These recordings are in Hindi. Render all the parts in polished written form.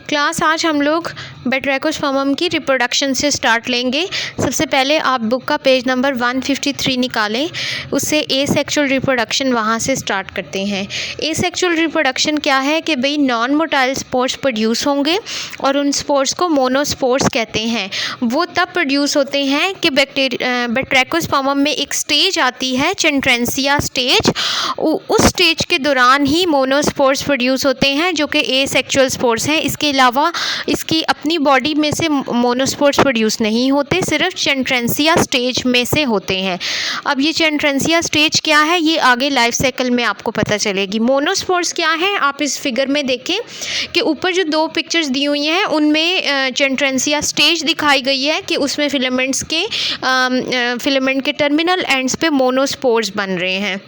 क्लास आज हम लोग बैट्रैकोस्पर्मम की रिप्रोडक्शन से स्टार्ट लेंगे। सबसे पहले आप बुक का पेज नंबर 153 निकालें, उससे एसेक्सुअल रिप्रोडक्शन वहाँ से स्टार्ट करते हैं। एसेक्सुअल रिप्रोडक्शन क्या है कि भाई नॉन मोटाइल स्पोर्स प्रोड्यूस होंगे और उन स्पोर्स को मोनोस्पोर्स कहते हैं। वो तब प्रोड्यूस होते हैं कि बैट्रैकोस्पर्मम में एक स्टेज आती है चेंट्रेंसिया स्टेज, उस स्टेज के दौरान ही मोनोस्पोर्स प्रोड्यूस होते हैं जो कि एसेक्सुअल स्पोर्स हैं। इसके अलावा इसकी अपनी बॉडी में से मोनोस्पोर्स प्रोड्यूस नहीं होते, सिर्फ चेंट्रेंसिया स्टेज में से होते हैं। अब ये चेंट्रेंसिया स्टेज क्या है ये आगे लाइफ साइकिल में आपको पता चलेगी। मोनोस्पोर्स क्या है आप इस फिगर में देखें कि ऊपर जो दो पिक्चर्स दी हुई हैं उनमें चेंट्रेंसिया स्टेज दिखाई गई है कि उसमें फिलामेंट के टर्मिनल एंड्स पे मोनोस्पोर्स बन रहे हैं।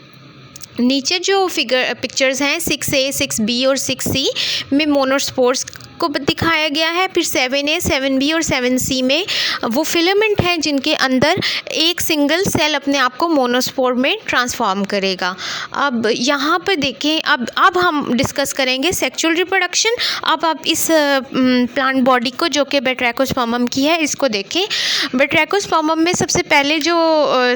नीचे जो पिक्चर्स हैं 6A, 6B और 6C में मोनोस्पोर्स को दिखाया गया है। फिर 7A, 7B और 7C में वो फिलामेंट हैं जिनके अंदर एक सिंगल सेल अपने आप को मोनोस्पोर में ट्रांसफॉर्म करेगा। अब यहाँ पर देखें, अब हम डिस्कस करेंगे सेक्सुअल रिप्रोडक्शन। अब आप इस प्लांट बॉडी को जो कि बैट्रैकोस्पर्मम की है इसको देखें। बैट्रैकोस्पर्मम में सबसे पहले जो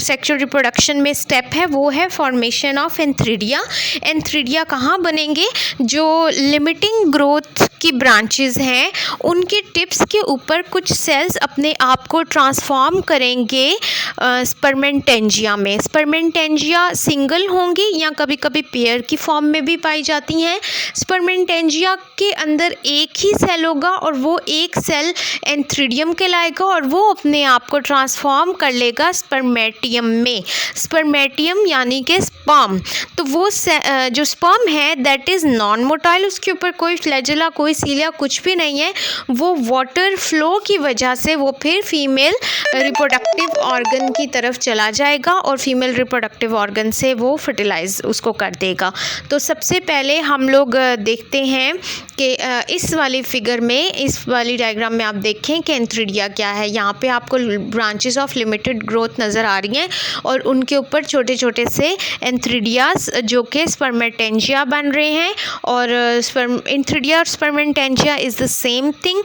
सेक्सुअल रिप्रोडक्शन में स्टेप है वो है फॉर्मेशन ऑफ एंथ्रीडिया। एंथ्रीडिया कहाँ बनेंगे? जो लिमिटिंग ग्रोथ की ब्रांचेस हैं उनके टिप्स के ऊपर कुछ सेल्स अपने आप को ट्रांसफॉर्म करेंगे स्पर्मेंटेंजिया में। स्पर्मेंटेंजिया सिंगल होंगी या कभी कभी पेयर की फॉर्म में भी पाई जाती हैं। स्पर्मेंटेंजिया के अंदर एक ही सेल होगा और वो एक सेल एंथ्रीडियम कहलाएगा और वो अपने आप को ट्रांसफॉर्म कर लेगा स्पर्मेटियम में। स्पर्मेटियम यानी कि स्पर्म। तो वो जो स्पर्म है दैट इज़ नॉन मोटाइल, उसके ऊपर कोई फ्लैजेला कोई सीलिया कुछ भी नहीं है। वो वाटर फ्लो की वजह से वो फिर फीमेल रिप्रोडक्टिव ऑर्गन की तरफ चला जाएगा और फीमेल रिप्रोडक्टिव ऑर्गन से वो फर्टिलाइज उसको कर देगा। तो सबसे पहले हम लोग देखते हैं कि इस वाली फिगर में, इस वाली डायग्राम में आप देखें कि एंथ्रीडिया क्या है। यहाँ पे आपको ब्रांचेस ऑफ लिमिटेड ग्रोथ नज़र आ रही हैं और उनके ऊपर छोटे छोटे से एंथ्रीडियाज जो कि स्पर्मेटेंजिया बन रहे हैं। और एंथ्रीडिया और spermatangia is the same thing.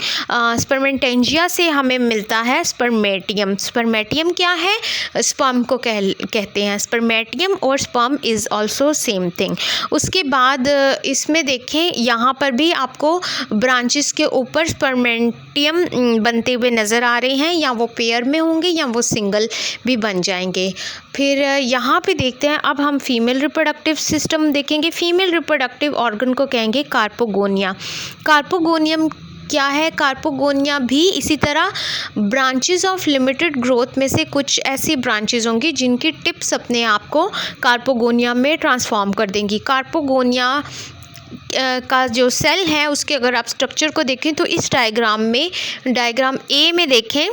Spermatangia से हमें मिलता है स्पर्मेटियम। स्पर्मेटियम क्या है? स्पर्म को कहते हैं। स्पर्मेटियम और sperm is also same thing. उसके बाद इसमें देखें यहाँ पर भी आपको ब्रांचेस के ऊपर स्पर्मेटियम बनते हुए नज़र आ रहे हैं, या वो पेयर में होंगे या वो सिंगल भी बन जाएंगे। फिर यहाँ पे देखते हैं, अब हम फीमेल रिप्रोडक्टिव सिस्टम देखेंगे। फीमेल रिप्रोडक्टिव ऑर्गन को कहेंगे कार्पोगोनिया। कार्पोगोनियम क्या है? कार्पोगोनिया भी इसी तरह ब्रांचेस ऑफ लिमिटेड ग्रोथ में से कुछ ऐसी ब्रांचेस होंगी जिनकी टिप्स अपने आप को कार्पोगोनिया में ट्रांसफॉर्म कर देंगी। कार्पोगोनिया का जो सेल है उसके अगर आप स्ट्रक्चर को देखें तो इस डायग्राम ए में देखें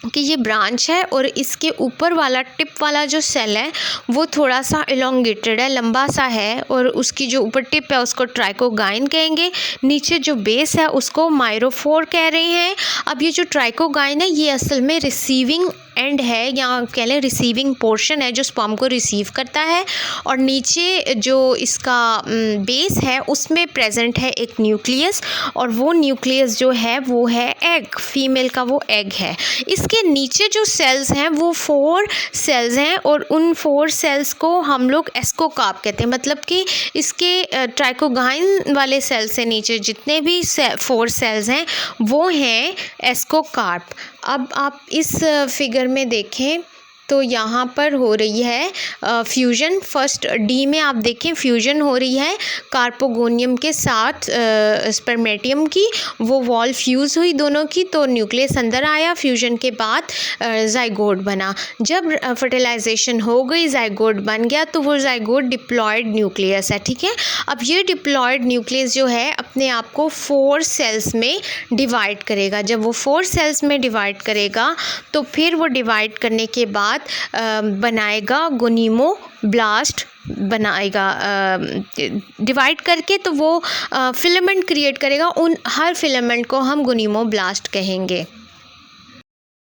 कि ये ब्रांच है और इसके ऊपर वाला टिप वाला जो सेल है वो थोड़ा सा इलोंगेटेड है, लंबा सा है, और उसकी जो ऊपर टिप है उसको ट्राइकोगाइन कहेंगे। नीचे जो बेस है उसको माइरोफोर कह रहे हैं। अब ये जो ट्राइकोगाइन है ये असल में रिसीविंग एंड है, या कह लें रिसीविंग पोर्शन है जो स्पर्म को रिसीव करता है। और नीचे जो इसका बेस है उसमें प्रेजेंट है एक न्यूक्लियस, और वो न्यूक्लियस जो है वो है एग, फीमेल का वो एग है। इसके नीचे जो सेल्स हैं वो 4 सेल्स हैं और उन 4 सेल्स को हम लोग एस्कोकार्प कहते हैं। मतलब कि इसके ट्राइकोगाइन वाले सेल से नीचे जितने भी 4 सेल्स हैं वो हैं एस्कोकार्प। अब आप इस फिगर में देखें तो यहाँ पर हो रही है फ्यूजन। फर्स्ट डी में आप देखें फ्यूजन हो रही है कार्पोगोनियम के साथ स्पर्मेटियम की। वो वॉल फ्यूज़ हुई दोनों की, तो न्यूक्लियस अंदर आया। फ्यूजन के बाद जाइगोट बना। जब फर्टिलाइजेशन हो गई, जाइगोट बन गया, तो वो जाइगोट डिप्लॉयड न्यूक्लियस है। ठीक है। अब ये डिप्लॉयड न्यूक्लियस जो है अपने आप को 4 सेल्स में डिवाइड करेगा। जब वो 4 सेल्स में डिवाइड करेगा तो फिर वो डिवाइड करने के बाद बनाएगा गोनीमोब्लास्ट बनाएगा। डिवाइड करके तो वो फिलामेंट क्रिएट करेगा। उन हर फिलामेंट को हम गोनीमोब्लास्ट कहेंगे।